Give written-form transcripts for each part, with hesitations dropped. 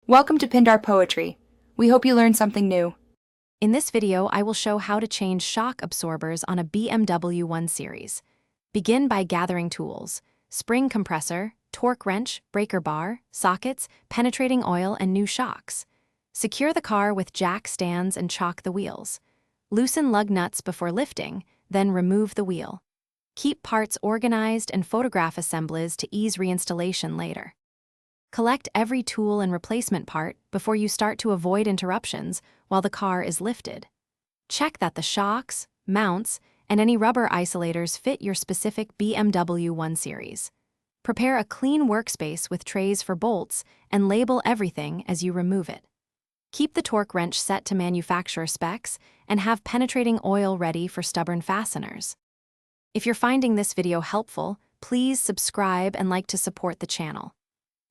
Welcome to Pindar Poetry. We hope you learned something new. In this video, I will show how to change shock absorbers on a BMW 1 Series. Begin by gathering tools: spring compressor, torque wrench, breaker bar, sockets, penetrating oil, and new shocks. Secure the car with jack stands and chock the wheels. Loosen lug nuts before lifting, then remove the wheel. Keep parts organized and photograph assemblies to ease reinstallation later. Collect every tool and replacement part before you start to avoid interruptions while the car is lifted. Check that the shocks, mounts, and any rubber isolators fit your specific BMW 1 Series. Prepare a clean workspace with trays for bolts and label everything as you remove it. Keep the torque wrench set to manufacturer specs and have penetrating oil ready for stubborn fasteners. If you're finding this video helpful, please subscribe and like to support the channel.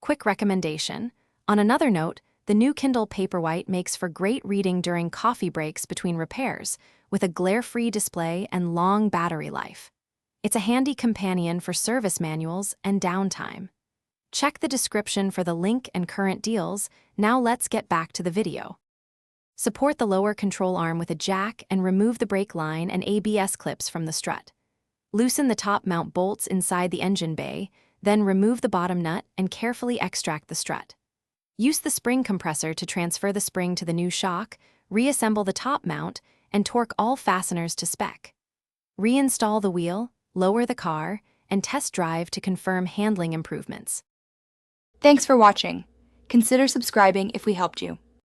Quick recommendation: on another note, the new Kindle Paperwhite makes for great reading during coffee breaks between repairs, with a glare-free display and long battery life. It's a handy companion for service manuals and downtime. Check the description for the link and current deals. Now let's get back to the video. Support the lower control arm with a jack and remove the brake line and ABS clips from the strut. Loosen the top mount bolts inside the engine bay, then remove the bottom nut and carefully extract the strut. Use the spring compressor to transfer the spring to the new shock, reassemble the top mount, and torque all fasteners to spec. Reinstall the wheel, lower the car, and test drive to confirm handling improvements. Thanks for watching. Consider subscribing if we helped you.